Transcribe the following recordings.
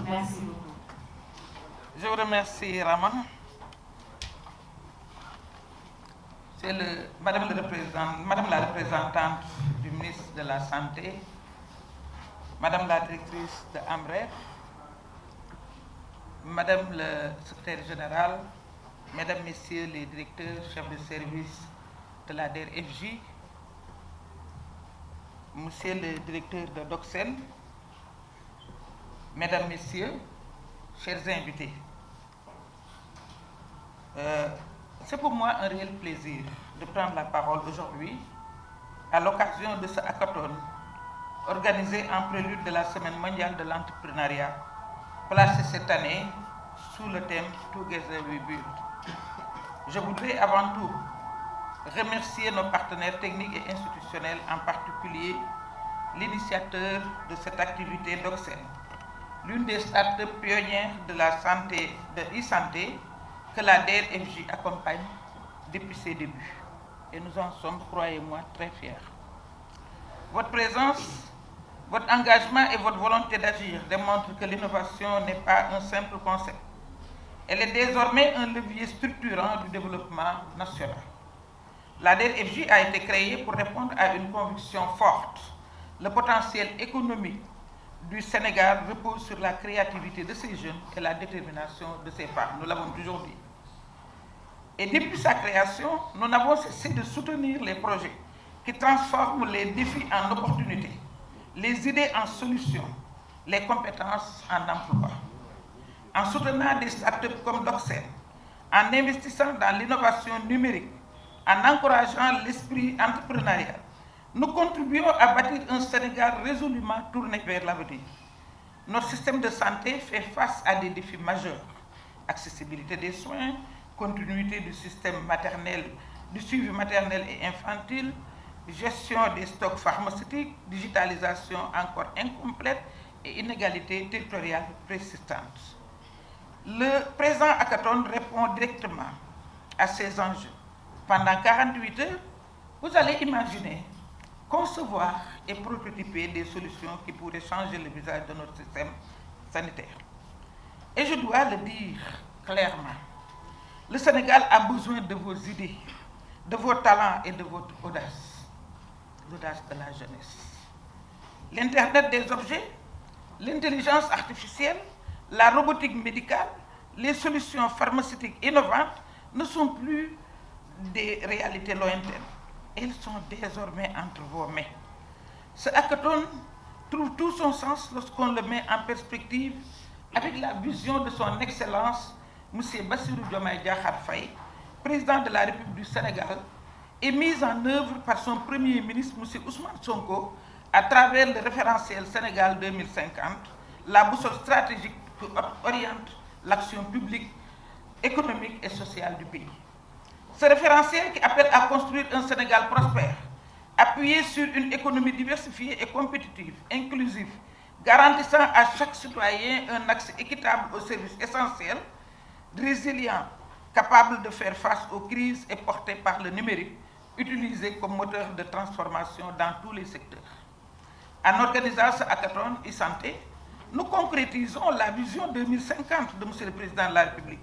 Merci beaucoup. Je vous remercie, Rama. C'est Madame la représentante du ministre de la Santé, Madame la directrice de AMREF, Madame le secrétaire général, Mesdames, Messieurs les directeurs, chefs de service de la DRFJ, Monsieur le directeur de Doxen, Mesdames, Messieurs, chers invités. C'est pour moi un réel plaisir de prendre la parole aujourd'hui à l'occasion de ce hackathon organisé en prélude de la Semaine mondiale de l'entrepreneuriat, placé cette année sous le thème Together We Build. Je voudrais avant tout remercier nos partenaires techniques et institutionnels, en particulier l'initiateur de cette activité Doxen, l'une des startups pionnières de la santé, de e-santé, que la DRFJ accompagne depuis ses débuts. Et nous en sommes, croyez-moi, très fiers. Votre présence, votre engagement et votre volonté d'agir démontrent que l'innovation n'est pas un simple concept. Elle est désormais un levier structurant du développement national. La DRFJ a été créée pour répondre à une conviction forte. Le potentiel économique du Sénégal repose sur la créativité de ses jeunes et la détermination de ses femmes. Nous l'avons toujours dit. Et depuis sa création, nous n'avons cessé de soutenir les projets qui transforment les défis en opportunités, les idées en solutions, les compétences en emploi. En soutenant des startups comme Doxen, en investissant dans l'innovation numérique, en encourageant l'esprit entrepreneurial, nous contribuons à bâtir un Sénégal résolument tourné vers l'avenir. Notre système de santé fait face à des défis majeurs: accessibilité des soins, continuité du système maternel, du suivi maternel et infantile, gestion des stocks pharmaceutiques, digitalisation encore incomplète et inégalités territoriales persistantes. Le présent hackathon répond directement à ces enjeux. Pendant 48 heures, vous allez imaginer, concevoir et prototyper des solutions qui pourraient changer le visage de notre système sanitaire. Et je dois le dire clairement, le Sénégal a besoin de vos idées, de vos talents et de votre audace, l'audace de la jeunesse. L'Internet des objets, l'intelligence artificielle, la robotique médicale, les solutions pharmaceutiques innovantes ne sont plus des réalités lointaines. Elles sont désormais entre vos mains. Ce hackathon trouve tout son sens lorsqu'on le met en perspective avec la vision de son Excellence, M. Bassirou Diomaye Diakhar Faye, président de la République du Sénégal, et mise en œuvre par son Premier ministre, M. Ousmane Sonko, à travers le référentiel Sénégal 2050, la boussole stratégique qui oriente l'action publique, économique et sociale du pays. Ce référentiel qui appelle à construire un Sénégal prospère, appuyé sur une économie diversifiée et compétitive, inclusive, garantissant à chaque citoyen un accès équitable aux services essentiels, résilient, capable de faire face aux crises et porté par le numérique, utilisé comme moteur de transformation dans tous les secteurs. En organisant ce hackathon e-santé, nous concrétisons la vision 2050 de M. le Président de la République,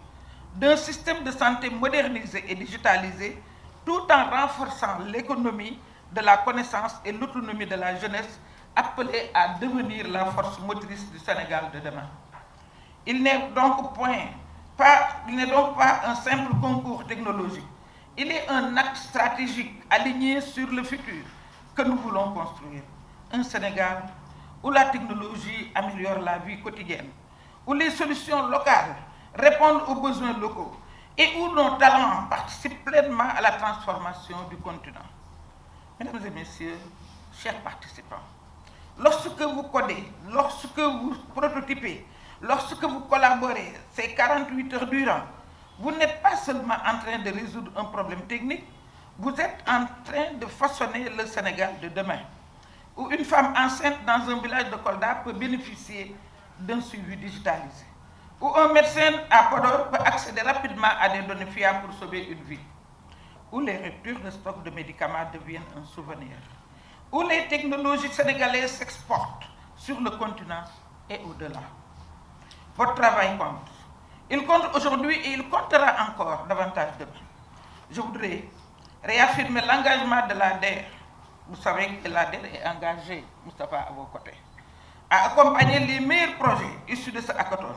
d'un système de santé modernisé et digitalisé, tout en renforçant l'économie de la connaissance et l'autonomie de la jeunesse, appelée à devenir la force motrice du Sénégal de demain. Il n'est donc pas un simple concours technologique. Il est un acte stratégique aligné sur le futur que nous voulons construire. Un Sénégal où la technologie améliore la vie quotidienne, où les solutions locales répondent aux besoins locaux et où nos talents participent pleinement à la transformation du continent. Mesdames et messieurs, chers participants, lorsque vous codez, lorsque vous prototypez, lorsque vous collaborez ces 48 heures durant, vous n'êtes pas seulement en train de résoudre un problème technique, vous êtes en train de façonner le Sénégal de demain, où une femme enceinte dans un village de Kolda peut bénéficier d'un suivi digitalisé, où un médecin à Podor peut accéder rapidement à des données fiables pour sauver une vie, où les ruptures de stock de médicaments deviennent un souvenir, où les technologies sénégalaises s'exportent sur le continent et au-delà. Votre travail compte. Il compte aujourd'hui et il comptera encore davantage demain. Je voudrais réaffirmer l'engagement de l'ADER. Vous savez que l'ADER est engagé, Moustapha, à vos côtés, à accompagner les meilleurs projets issus de ce hackathon,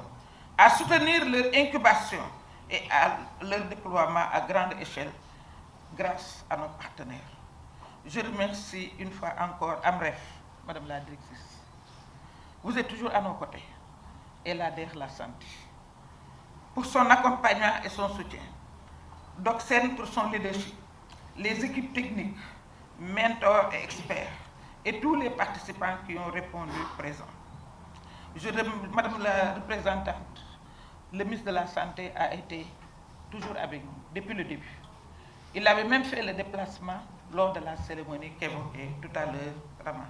à soutenir leur incubation et à leur déploiement à grande échelle grâce à nos partenaires. Je remercie une fois encore Amref, Madame la Directrice. Vous êtes toujours à nos côtés et l'ADER la santé pour son accompagnement et son soutien. Docsen pour son leadership, les équipes techniques, mentors et experts, et tous les participants qui ont répondu présents. Madame la représentante, le ministre de la Santé a été toujours avec nous, depuis le début. Il avait même fait le déplacement lors de la cérémonie qu'évoquait tout à l'heure Rama.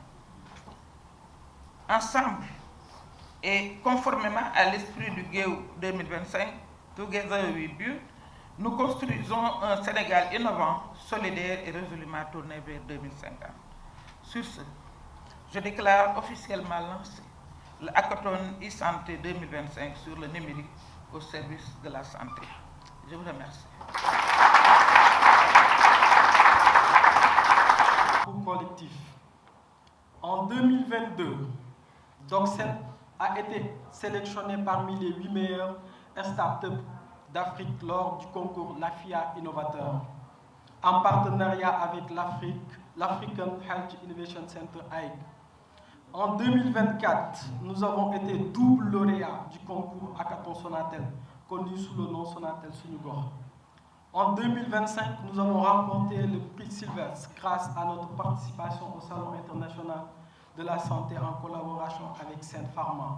Ensemble, et conformément à l'esprit du GEO 2025, Together We Build, nous construisons un Sénégal innovant, solidaire et résolument tourné vers 2050. Sur ce, je déclare officiellement lancé le hackathon e-santé 2025 sur le numérique au service de la santé. Je vous remercie. Collectif. En 2022, Docsen a été sélectionné parmi les 8 meilleures startups d'Afrique lors du concours l'AFIA Innovateur, en partenariat avec l'African Health Innovation Center AIC. En 2024, nous avons été double lauréats du concours Hackathon Sonatel, connu sous le nom Sonatel Sunugor. En 2025, nous avons remporté le prix Sylvestre grâce à notre participation au Salon international de la santé en collaboration avec Sen Pharma.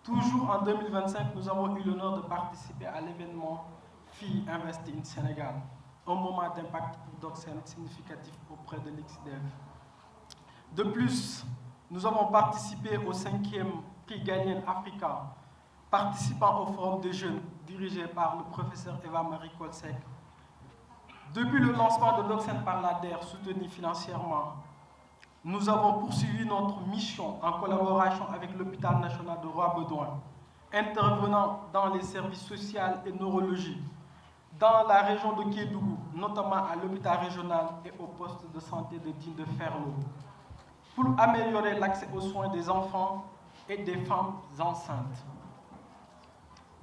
Toujours en 2025, nous avons eu l'honneur de participer à l'événement Filles Investies in Sénégal, un moment d'impact pour Docsen significatif auprès de l'XDEV. De plus, nous avons participé au 5e prix Ghanaian Africa, participant au Forum des jeunes dirigé par le professeur Eva-Marie Kolsek. Depuis le lancement de Docsen par l'ADER, soutenu financièrement, nous avons poursuivi notre mission en collaboration avec l'hôpital national de Roi-Baudouin, intervenant dans les services sociaux et neurologiques, dans la région de Kédougou, notamment à l'hôpital régional et au poste de santé de Digne de Ferlo, pour améliorer l'accès aux soins des enfants et des femmes enceintes.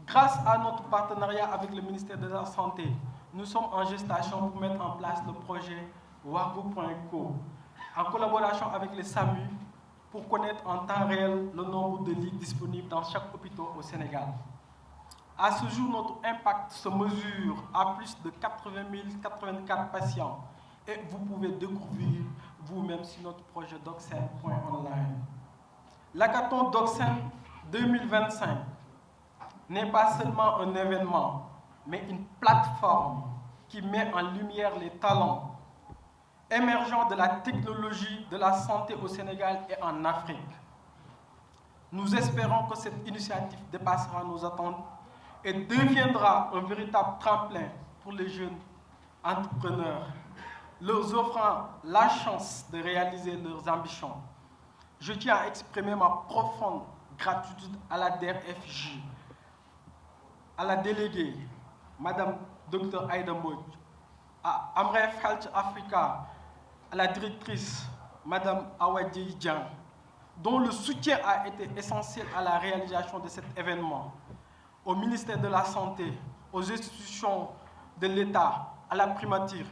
Grâce à notre partenariat avec le ministère de la Santé, nous sommes en gestation pour mettre en place le projet Wargo.co, en collaboration avec les SAMU, pour connaître en temps réel le nombre de lits disponibles dans chaque hôpital au Sénégal. À ce jour, notre impact se mesure à plus de 80 084 patients et vous pouvez découvrir vous-même sur notre projet Docsen.online. L'hackathon Docsen 2025 n'est pas seulement un événement, mais une plateforme qui met en lumière les talents émergents de la technologie de la santé au Sénégal et en Afrique. Nous espérons que cette initiative dépassera nos attentes et deviendra un véritable tremplin pour les jeunes entrepreneurs, leur offrant la chance de réaliser leurs ambitions. Je tiens à exprimer ma profonde gratitude à la DRFJ, à la déléguée, Madame Dr Aïda Mbodj, à Amref Health Africa, à la directrice, Madame Awadji Dian, dont le soutien a été essentiel à la réalisation de cet événement, au ministère de la Santé, aux institutions de l'État, à la primature.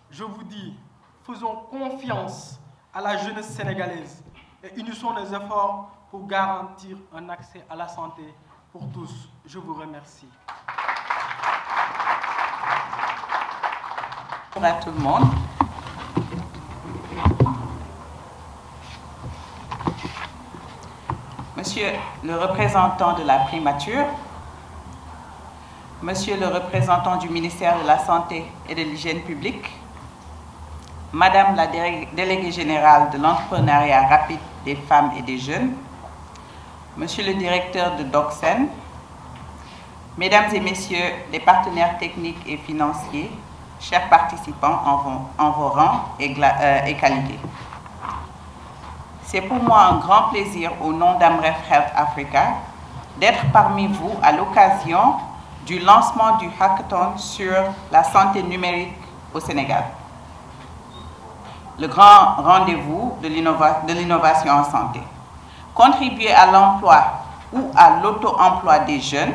Je vous dis, faisons confiance à la jeunesse sénégalaise et unissons les efforts pour garantir un accès à la santé pour tous. Je vous remercie. Bonjour à tout le monde. Monsieur le représentant de la primature, Monsieur le représentant du ministère de la Santé et de l'Hygiène publique, Madame la déléguée générale de l'entrepreneuriat rapide des femmes et des jeunes, Monsieur le directeur de Docsen, Mesdames et Messieurs les partenaires techniques et financiers, chers participants en vos rangs et qualités. C'est pour moi un grand plaisir, au nom d'Amref Health Africa, d'être parmi vous à l'occasion du lancement du hackathon sur la santé numérique au Sénégal, le grand rendez-vous de l'innovation en santé. Contribuer à l'emploi ou à l'auto-emploi des jeunes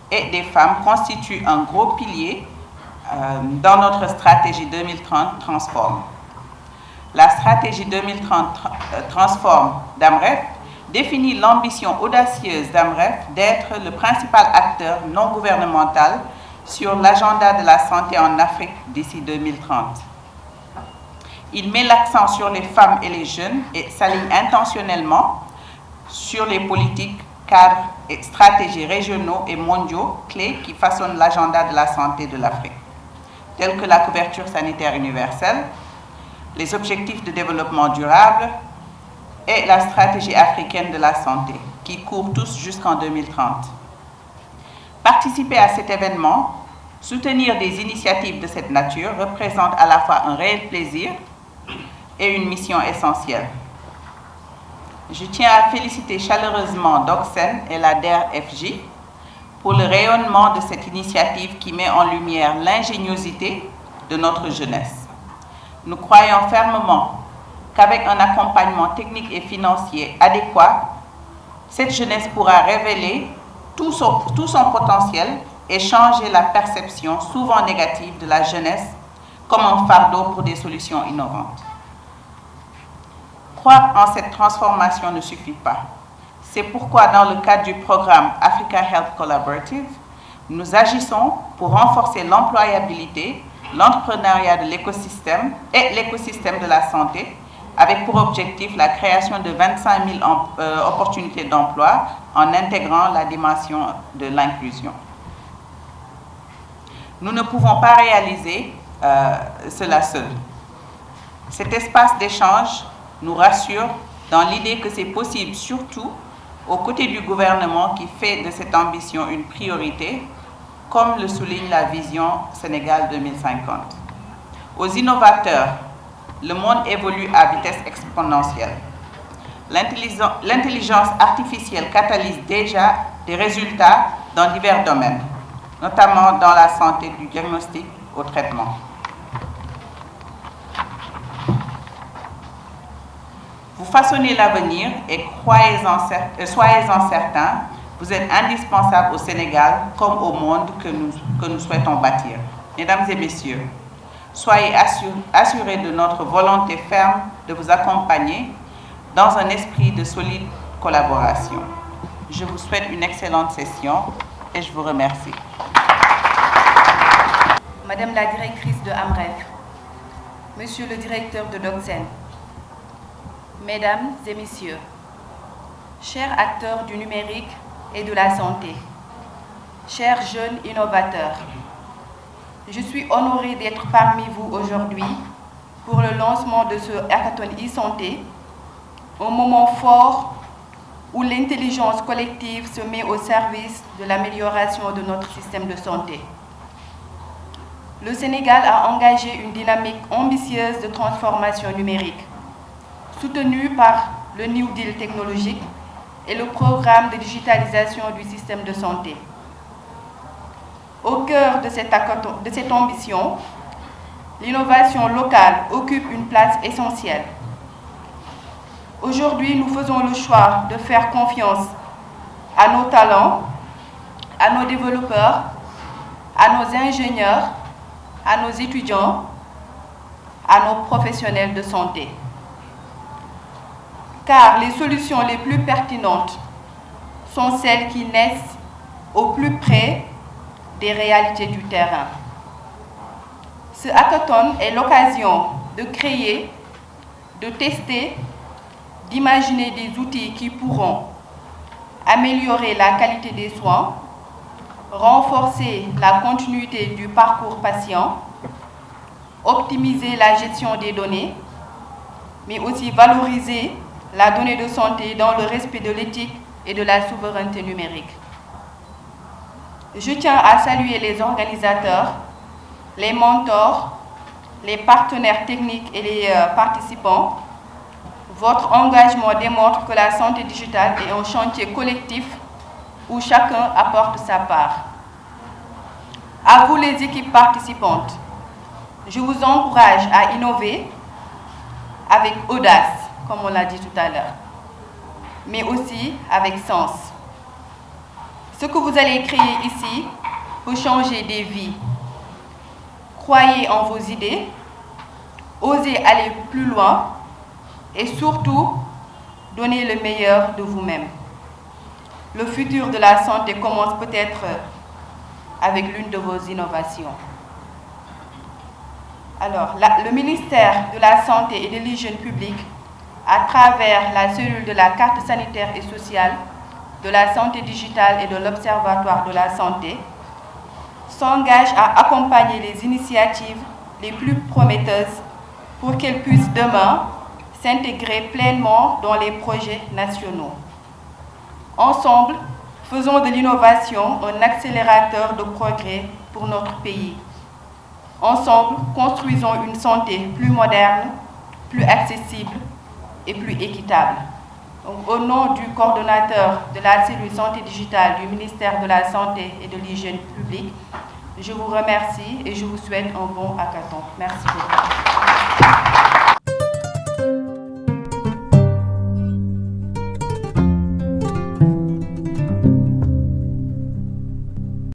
et des femmes constitue un gros pilier dans notre stratégie 2030 Transform. La stratégie 2030 Transform d'AMREF définit l'ambition audacieuse d'AMREF d'être le principal acteur non gouvernemental sur l'agenda de la santé en Afrique d'ici 2030. Il met l'accent sur les femmes et les jeunes et s'aligne intentionnellement sur les politiques, cadres et stratégies régionaux et mondiaux clés qui façonnent l'agenda de la santé de l'Afrique, tels que la couverture sanitaire universelle, les objectifs de développement durable et la stratégie africaine de la santé, qui courent tous jusqu'en 2030. Participer à cet événement, soutenir des initiatives de cette nature représente à la fois un réel plaisir et une mission essentielle. Je tiens à féliciter chaleureusement Docsen et la DER/FJ pour le rayonnement de cette initiative qui met en lumière l'ingéniosité de notre jeunesse. Nous croyons fermement qu'avec un accompagnement technique et financier adéquat, cette jeunesse pourra révéler tout son potentiel et changer la perception souvent négative de la jeunesse comme un fardeau pour des solutions innovantes. Croire en cette transformation ne suffit pas. C'est pourquoi, dans le cadre du programme Africa Health Collaborative, nous agissons pour renforcer l'employabilité, l'entrepreneuriat de l'écosystème et l'écosystème de la santé, avec pour objectif la création de 25 000 opportunités d'emploi en intégrant la dimension de l'inclusion. Nous ne pouvons pas réaliser cela seul. Cet espace d'échange nous rassure dans l'idée que c'est possible, surtout aux côtés du gouvernement qui fait de cette ambition une priorité, comme le souligne la vision Sénégal 2050. Aux innovateurs, le monde évolue à vitesse exponentielle. L'intelligence artificielle catalyse déjà des résultats dans divers domaines, notamment dans la santé, du diagnostic au traitement. Vous façonnez l'avenir et soyez-en certains, vous êtes indispensables au Sénégal comme au monde que nous souhaitons bâtir. Mesdames et messieurs, soyez assurés de notre volonté ferme de vous accompagner dans un esprit de solide collaboration. Je vous souhaite une excellente session et je vous remercie. Madame la directrice de AMREF, Monsieur le directeur de Docsen, Mesdames et Messieurs, chers acteurs du numérique et de la santé, chers jeunes innovateurs, je suis honorée d'être parmi vous aujourd'hui pour le lancement de ce hackathon e-santé, un moment fort où l'intelligence collective se met au service de l'amélioration de notre système de santé. Le Sénégal a engagé une dynamique ambitieuse de transformation numérique, soutenue par le New Deal technologique et le programme de digitalisation du système de santé. Au cœur de cette ambition, l'innovation locale occupe une place essentielle. Aujourd'hui, nous faisons le choix de faire confiance à nos talents, à nos développeurs, à nos ingénieurs, à nos étudiants, à nos professionnels de santé. Car les solutions les plus pertinentes sont celles qui naissent au plus près des réalités du terrain. Ce hackathon est l'occasion de créer, de tester, d'imaginer des outils qui pourront améliorer la qualité des soins, renforcer la continuité du parcours patient, optimiser la gestion des données, mais aussi valoriser la donnée de santé dans le respect de l'éthique et de la souveraineté numérique. Je tiens à saluer les organisateurs, les mentors, les partenaires techniques et les participants. Votre engagement démontre que la santé digitale est un chantier collectif où chacun apporte sa part. À vous les équipes participantes, je vous encourage à innover avec audace, comme on l'a dit tout à l'heure, mais aussi avec sens. Ce que vous allez créer ici peut changer des vies. Croyez en vos idées, osez aller plus loin et surtout, donnez le meilleur de vous-même. Le futur de la santé commence peut-être avec l'une de vos innovations. Alors, le ministère de la Santé et de l'Hygiène publique, à travers la cellule de la carte sanitaire et sociale, de la santé digitale et de l'Observatoire de la santé, s'engage à accompagner les initiatives les plus prometteuses pour qu'elles puissent demain s'intégrer pleinement dans les projets nationaux. Ensemble, faisons de l'innovation un accélérateur de progrès pour notre pays. Ensemble, construisons une santé plus moderne, plus accessible et plus équitable. Donc, au nom du coordonnateur de la cellule santé digitale du ministère de la Santé et de l'Hygiène publique, je vous remercie et je vous souhaite un bon hackathon. Merci beaucoup.